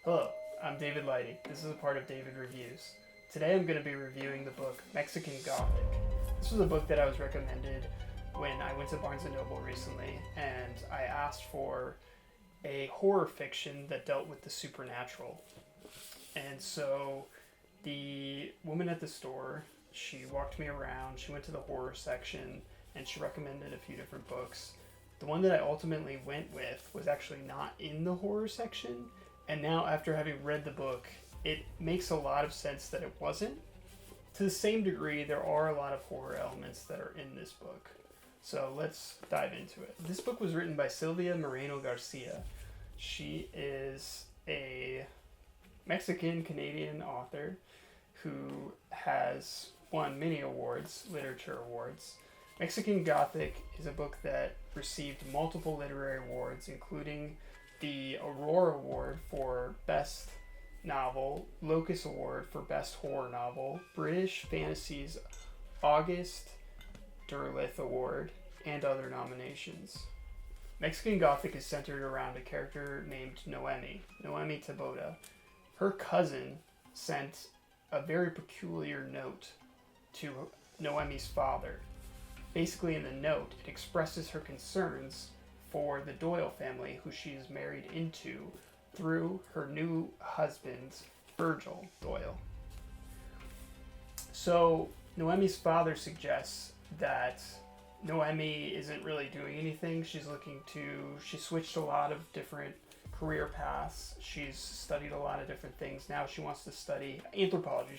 Hello, I'm David Leidy. This is a part of David Reviews. Today I'm going to be reviewing the book Mexican Gothic. This was a book that I was recommended when I went to Barnes & Noble recently, and I asked for a horror fiction that dealt with the supernatural. And so the woman at the store, she walked me around, she went to the horror section, and she recommended a few different books. The one that I ultimately went with was actually not in the horror section, and now after having read the book, it makes a lot of sense that it wasn't. To the same degree, there are a lot of horror elements that are in this book. So let's dive into it. This book was written by Silvia Moreno-Garcia. She is a Mexican-Canadian author who has won many awards, literature awards. Mexican Gothic is a book that received multiple literary awards, including the Allure Award for Best Novel, Locus Award for Best Horror Novel, British Fantasy's August Derleth Award, and other nominations. Mexican Gothic is centered around a character named Noemí Taboada. Her cousin sent a very peculiar note to Noemi's father. Basically, in the note, it expresses her concerns for the Doyle family, who she is married into through her new husband, Virgil Doyle. So, Noemi's father suggests that Noemí isn't really doing anything. She switched a lot of different career paths. She's studied a lot of different things. Now she wants to study anthropology.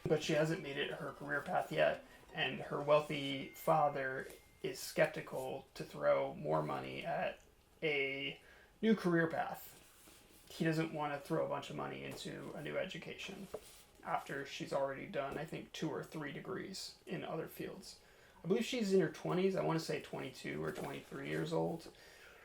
But she hasn't made it her career path yet, and her wealthy father is skeptical to throw more money at a new career path. He doesn't want to throw a bunch of money into a new education after she's already done, I think, 2 or 3 degrees in other fields. I believe she's in her 20s. I want to say 22 or 23 years old.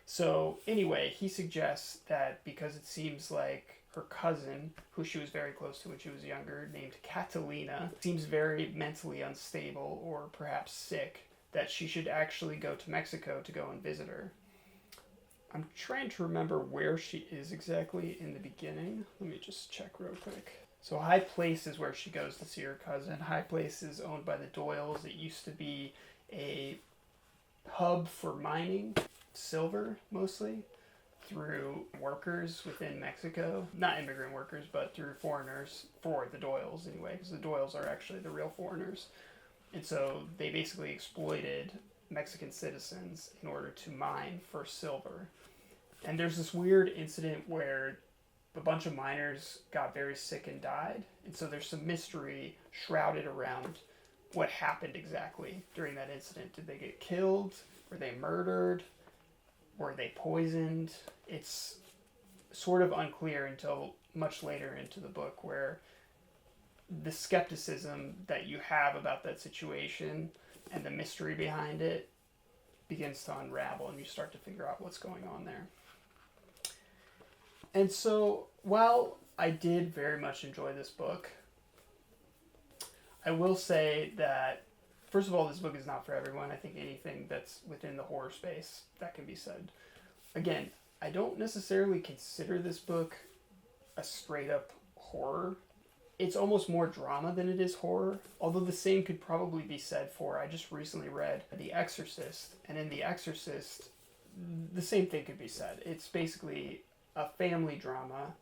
So anyway, he suggests that because it seems like her cousin, who she was very close to when she was younger, named Catalina, seems very mentally unstable or perhaps sick, that she should actually go to Mexico to go and visit her. I'm trying to remember where she is exactly in the beginning. Let me just check real quick. So High Place is where she goes to see her cousin. High Place is owned by the Doyles. It used to be a hub for mining silver, mostly, through workers within Mexico. Not immigrant workers, but through foreigners, for the Doyles anyway, because the Doyles are actually the real foreigners. And so they basically exploited Mexican citizens in order to mine for silver. And there's this weird incident where a bunch of miners got very sick and died. And so there's some mystery shrouded around what happened exactly during that incident. Did they get killed? Were they murdered? Were they poisoned? It's sort of unclear until much later into the book, where the skepticism that you have about that situation and the mystery behind it begins to unravel, and you start to figure out what's going on there. And so, while I did very much enjoy this book, I will say that, first of all, this book is not for everyone. I think anything that's within the horror space, that can be said. Again, I don't necessarily consider this book a straight-up horror. It's almost more drama than it is horror, although the same could probably be said for, I just recently read The Exorcist, and in The Exorcist, the same thing could be said. It's basically a family drama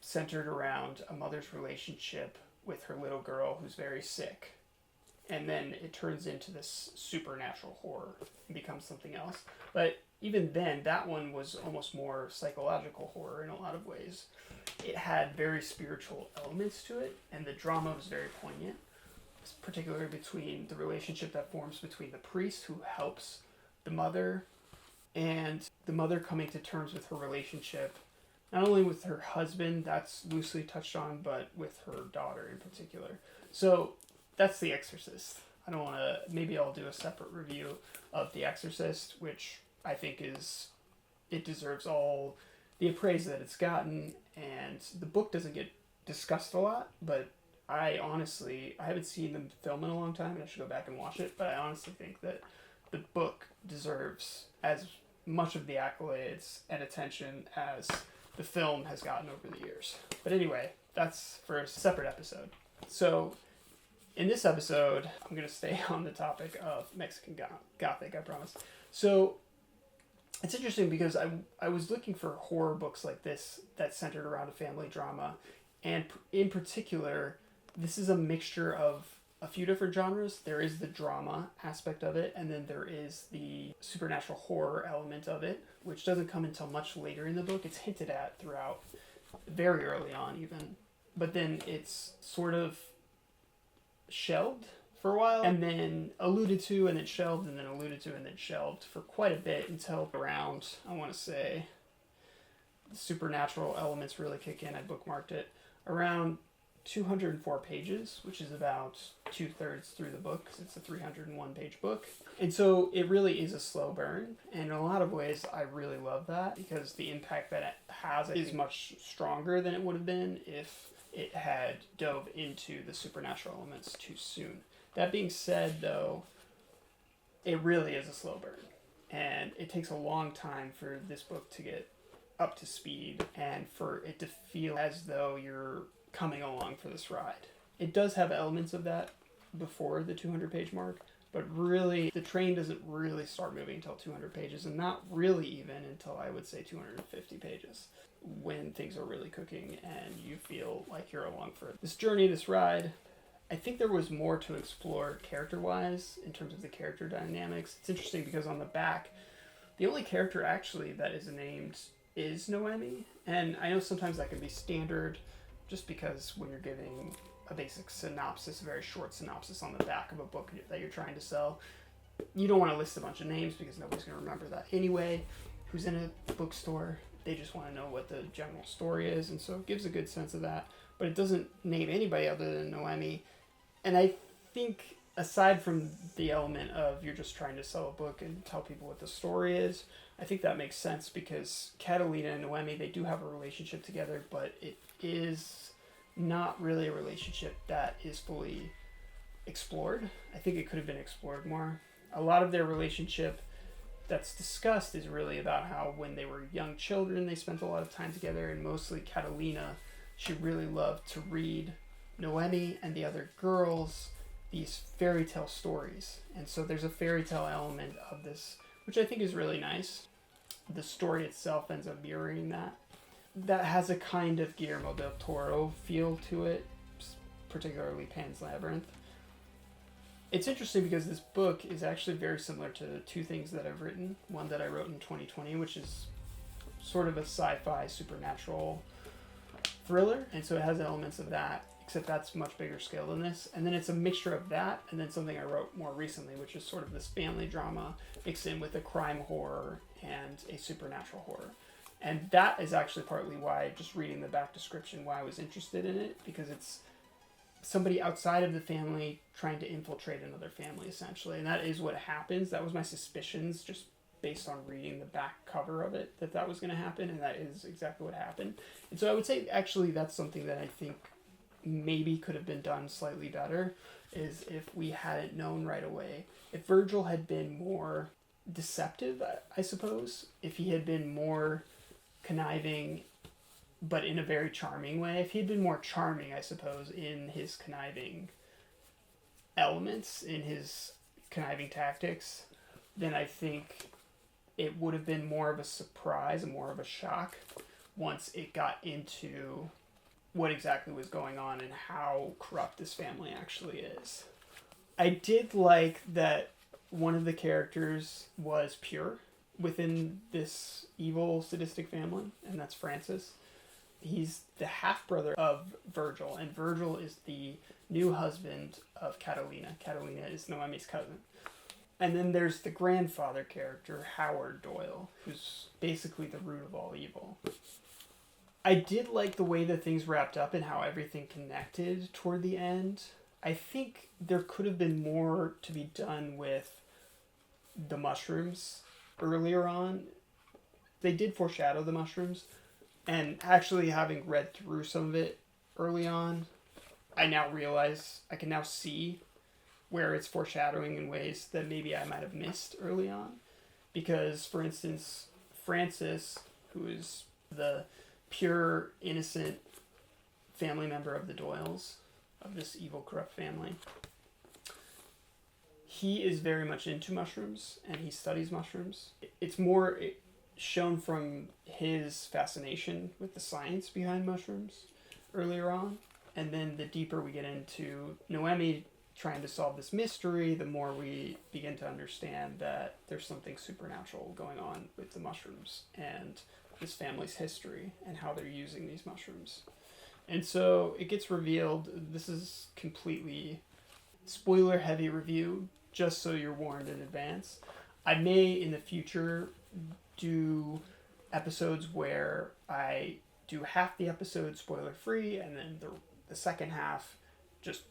centered around a mother's relationship with her little girl who's very sick. And then it turns into this supernatural horror and becomes something else. But even then, that one was almost more psychological horror in a lot of ways. It had very spiritual elements to it, and the drama was very poignant, particularly between the relationship that forms between the priest who helps the mother, and the mother coming to terms with her relationship, not only with her husband, that's loosely touched on, but with her daughter in particular. So that's The Exorcist. I don't want to, maybe I'll do a separate review of The Exorcist, which I think it deserves all the praise that it's gotten, and the book doesn't get discussed a lot, but I haven't seen the film in a long time, and I should go back and watch it, but I honestly think that the book deserves as much of the accolades and attention as the film has gotten over the years. But anyway, that's for a separate episode. So in this episode, I'm going to stay on the topic of Mexican Gothic, I promise. So it's interesting because I was looking for horror books like this that centered around a family drama. And in particular, this is a mixture of a few different genres. There is the drama aspect of it, and then there is the supernatural horror element of it, which doesn't come until much later in the book. It's hinted at throughout, very early on even. But then it's sort of shelved for a while, and then alluded to, and then shelved, and then alluded to, and then shelved for quite a bit until around, I want to say, the supernatural elements really kick in. I bookmarked it around 204 pages, which is about 2/3 through the book, because it's a 301-page book. And so it really is a slow burn, and in a lot of ways I really love that, because the impact that it has is much stronger than it would have been if it had dove into the supernatural elements too soon. That being said, though, it really is a slow burn, and it takes a long time for this book to get up to speed and for it to feel as though you're coming along for this ride. It does have elements of that before the 200-page mark, but really the train doesn't really start moving until 200 pages, and not really even until I would say 250 pages, when things are really cooking and you feel like you're along for this journey, this ride. I think there was more to explore character-wise in terms of the character dynamics. It's interesting because on the back, the only character actually that is named is Noemí, and I know sometimes that can be standard just because when you're giving a basic synopsis, a very short synopsis on the back of a book that you're trying to sell, you don't want to list a bunch of names because nobody's going to remember that anyway. Who's in a bookstore, they just want to know what the general story is, and so it gives a good sense of that. But it doesn't name anybody other than Noemí. And I think aside from the element of you're just trying to sell a book and tell people what the story is, I think that makes sense because Catalina and Noemí, they do have a relationship together, but it is not really a relationship that is fully explored. I think it could have been explored more. A lot of their relationship that's discussed is really about how when they were young children, they spent a lot of time together, and mostly Catalina, she really loved to read Noemí and the other girls these fairy tale stories. And so there's a fairy tale element of this, which I think is really nice. The story itself ends up mirroring that. That has a kind of Guillermo del Toro feel to it, particularly Pan's Labyrinth. It's interesting because this book is actually very similar to two things that I've written. One that I wrote in 2020, which is sort of a sci-fi supernatural thriller, and so it has elements of that, except that's much bigger scale than this. And then it's a mixture of that and then something I wrote more recently, which is sort of this family drama mixed in with a crime horror and a supernatural horror. And that is actually partly why, just reading the back description, why I was interested in it, because it's somebody outside of the family trying to infiltrate another family, essentially. And that is what happens. That was my suspicions, just based on reading the back cover of it, that was going to happen, and that is exactly what happened. And so I would say, actually, that's something that I think maybe could have been done slightly better, is if we hadn't known right away. If Virgil had been more deceptive, I suppose, if he had been more conniving, but in a very charming way, if he'd been more charming, I suppose, in his conniving elements, in his conniving tactics, then I think it would have been more of a surprise and more of a shock once it got into what exactly was going on and how corrupt this family actually is. I did like that one of the characters was pure within this evil, sadistic family, and that's Francis. He's the half-brother of Virgil, and Virgil is the new husband of Catalina. Catalina is Noemi's cousin. And then there's the grandfather character, Howard Doyle, who's basically the root of all evil. I did like the way that things wrapped up and how everything connected toward the end. I think there could have been more to be done with the mushrooms earlier on. They did foreshadow the mushrooms, and actually having read through some of it early on, I now realize, I can now see where it's foreshadowing in ways that maybe I might have missed early on, Because, for instance, Francis, who is the pure, innocent family member of the Doyles, of this evil, corrupt family, he is very much into mushrooms, and he studies mushrooms. It's more shown from his fascination with the science behind mushrooms earlier on. And then the deeper we get into Noemí trying to solve this mystery, the more we begin to understand that there's something supernatural going on with the mushrooms and this family's history and how they're using these mushrooms. And so it gets revealed. This is completely spoiler heavy review, just so you're warned in advance. I may in the future do episodes where I do half the episode spoiler free, and then the second half just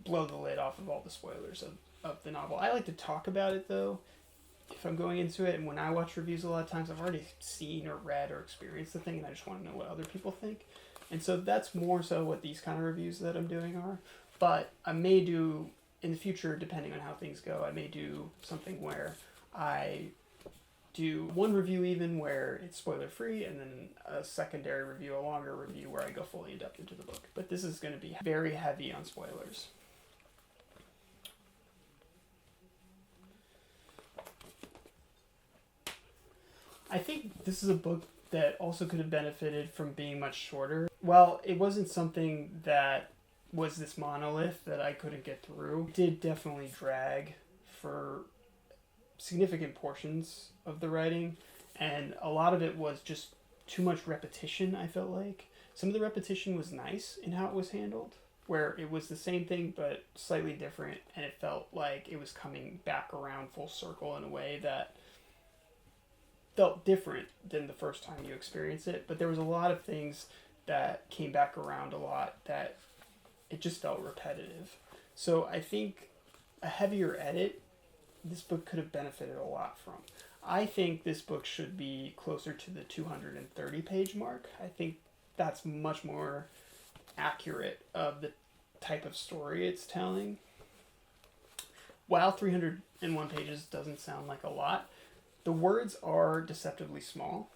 blow the lid off of all the spoilers of the novel. I like to talk about it though if I'm going into it, and when I watch reviews a lot of times I've already seen or read or experienced the thing, and I just want to know what other people think. And so that's more so what these kind of reviews that I'm doing are. But I may do in the future, depending on how things go, I may do something where I do one review even where it's spoiler free, and then a secondary review, a longer review where I go fully in depth into the book. But this is going to be very heavy on spoilers. I think this is a book that also could have benefited from being much shorter. While it wasn't something that was this monolith that I couldn't get through, it did definitely drag for significant portions of the writing, and a lot of it was just too much repetition, I felt like. Some of the repetition was nice in how it was handled, where it was the same thing but slightly different, and it felt like it was coming back around full circle in a way that felt different than the first time you experience it. But there was a lot of things that came back around a lot that it just felt repetitive. So I think a heavier edit, this book could have benefited a lot from. I think this book should be closer to the 230 page mark. I think that's much more accurate of the type of story it's telling. While 301 pages doesn't sound like a lot, the words are deceptively small,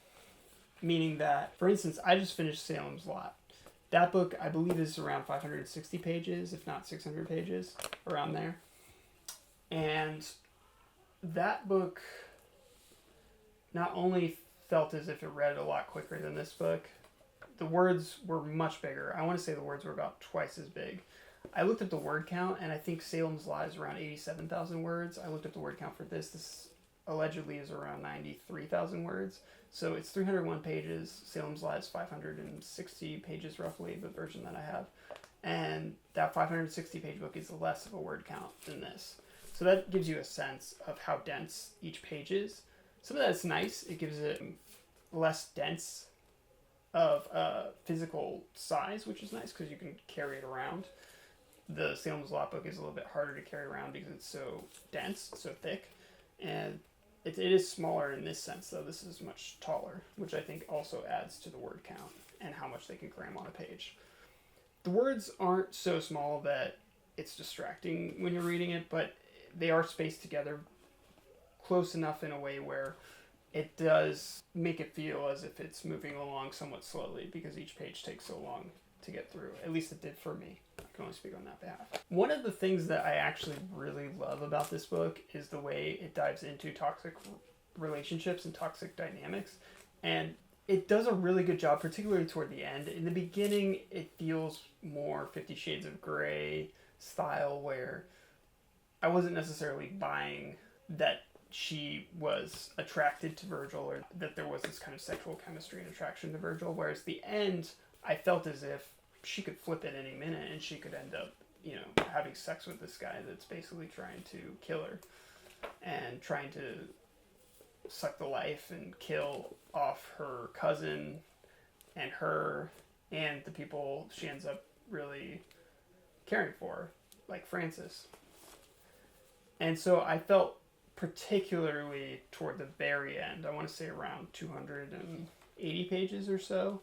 meaning that, for instance, I just finished Salem's Lot. That book, I believe, is around 560 pages, if not 600 pages, around there. And that book not only felt as if it read a lot quicker than this book, the words were much bigger. I want to say the words were about twice as big. I looked up the word count, and I think Salem's Lot is around 87,000 words. I looked up the word count for this. This allegedly is around 93,000 words. So it's 301 pages. Salem's Lot is 560 pages roughly, the version that I have. And that 560 page book is less of a word count than this. So that gives you a sense of how dense each page is. Some of that's nice. It gives it less dense of physical size, which is nice because you can carry it around. The Salem's Lot book is a little bit harder to carry around because it's so dense, so thick. And it is smaller in this sense, though. This is much taller, which I think also adds to the word count and how much they can cram on a page. The words aren't so small that it's distracting when you're reading it, but they are spaced together close enough in a way where it does make it feel as if it's moving along somewhat slowly because each page takes so long to get through. At least it did for me. I can only speak on that behalf. One of the things that I actually really love about this book is the way it dives into toxic relationships and toxic dynamics. And it does a really good job, particularly toward the end. In the beginning, it feels more 50 Shades of Grey style, where I wasn't necessarily buying that she was attracted to Virgil or that there was this kind of sexual chemistry and attraction to Virgil. Whereas the end, I felt as if she could flip it any minute and she could end up, having sex with this guy that's basically trying to kill her and trying to suck the life and kill off her cousin and her and the people she ends up really caring for, like Francis. And so I felt particularly toward the very end, I want to say around 280 pages or so,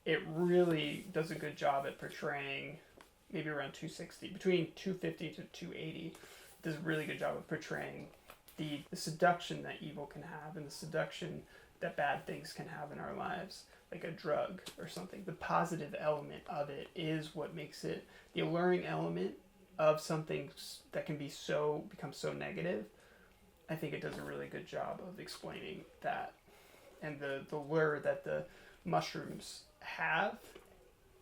it really does a good job at portraying, maybe around 260, between 250 to 280, does a really good job of portraying the seduction that evil can have and the seduction that bad things can have in our lives, like a drug or something. The positive element of it is what makes it, the alluring element of something that can become so negative. I think it does a really good job of explaining that, and the lure that the mushrooms have,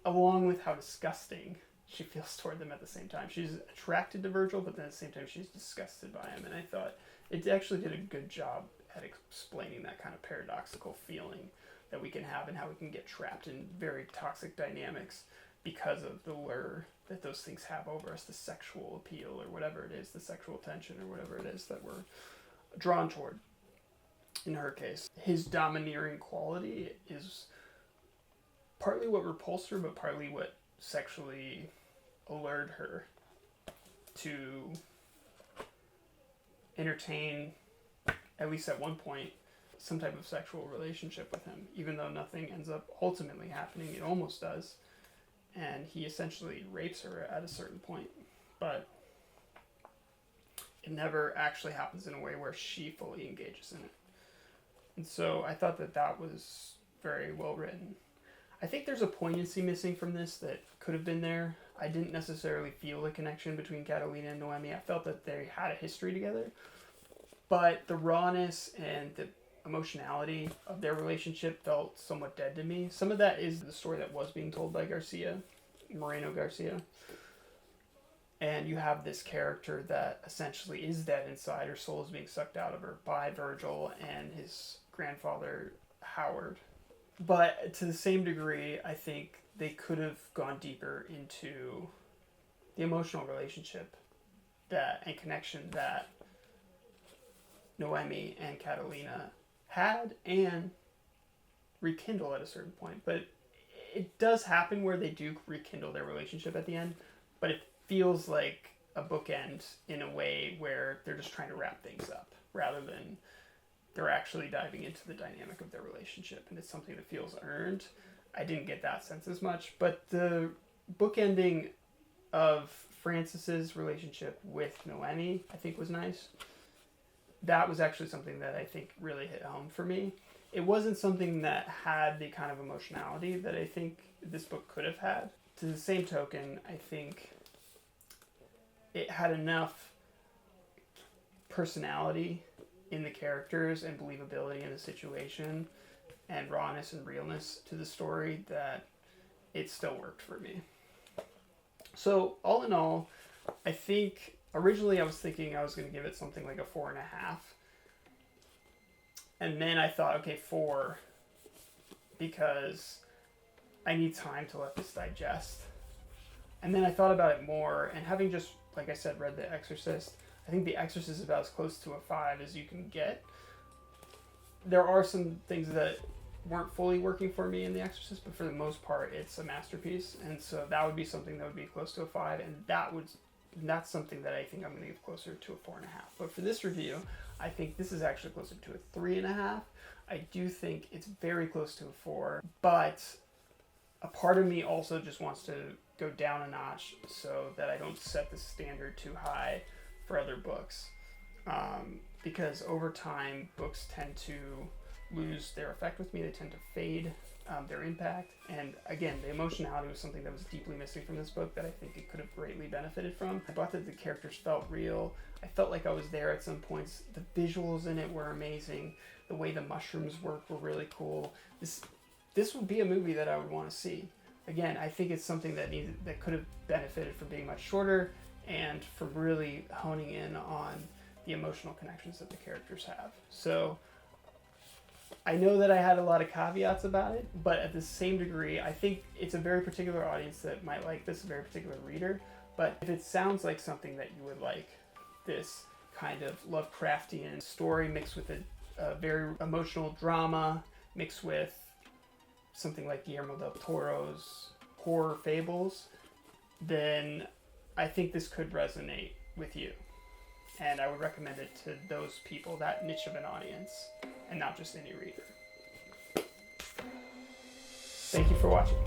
along with how disgusting she feels toward them at the same time. She's attracted to Virgil, but then at the same time she's disgusted by him, and I thought it actually did a good job at explaining that kind of paradoxical feeling that we can have and how we can get trapped in very toxic dynamics because of the lure that those things have over us, the sexual appeal or whatever it is, the sexual tension or whatever it is that we're drawn toward. In her case, his domineering quality is partly what repulsed her, but partly what sexually allured her to entertain, at least at one point, some type of sexual relationship with him, even though nothing ends up ultimately happening. It almost does. And he essentially rapes her at a certain point, but it never actually happens in a way where she fully engages in it. And so I thought that was very well written. I think there's a poignancy missing from this that could have been there. I didn't necessarily feel the connection between Catalina and Noemí. I felt that they had a history together, but the rawness and the emotionality of their relationship felt somewhat dead to me. Some of that is the story that was being told by Moreno-Garcia. And you have this character that essentially is dead inside. Her soul is being sucked out of her by Virgil and his grandfather, Howard. But to the same degree, I think they could have gone deeper into the emotional relationship and connection that Noemí and Catalina had and rekindle at a certain point. But it does happen where they do rekindle their relationship at the end, but it feels like a bookend in a way where they're just trying to wrap things up rather than they're actually diving into the dynamic of their relationship, and it's something that feels earned. I didn't get that sense as much, but the bookending of Francis's relationship with Noemí, I think, was nice. That was actually something that I think really hit home for me. It wasn't something that had the kind of emotionality that I think this book could have had. To the same token, I think it had enough personality in the characters and believability in the situation and rawness and realness to the story that it still worked for me. So all in all, I think originally I was thinking I was going to give it something like a 4.5. And then I thought, okay, 4, because I need time to let this digest. And then I thought about it more, and having just, like I said, read The Exorcist, I think The Exorcist is about as close to a 5 as you can get. There are some things that weren't fully working for me in The Exorcist, but for the most part, it's a masterpiece. And so that would be something that would be close to a 5, and that's something that I think I'm going to give closer to a 4.5. But for this review, I think this is actually closer to a 3.5. I do think it's very close to a 4, but a part of me also just wants to go down a notch so that I don't set the standard too high for other books. Because over time, books tend to lose their effect with me. They tend to fade their impact. And again, the emotionality was something that was deeply missing from this book that I think it could have greatly benefited from. I thought that the characters felt real. I felt like I was there at some points. The visuals in it were amazing. The way the mushrooms work were really cool. This would be a movie that I would want to see. Again, I think it's something that could have benefited from being much shorter and from really honing in on the emotional connections that the characters have. So I know that I had a lot of caveats about it, but at the same degree, I think it's a very particular audience that might like this, a very particular reader. But if it sounds like something that you would like, this kind of Lovecraftian story mixed with a very emotional drama, mixed with something like Guillermo del Toro's horror fables, then I think this could resonate with you. And I would recommend it to those people, that niche of an audience, and not just any reader. Thank you for watching.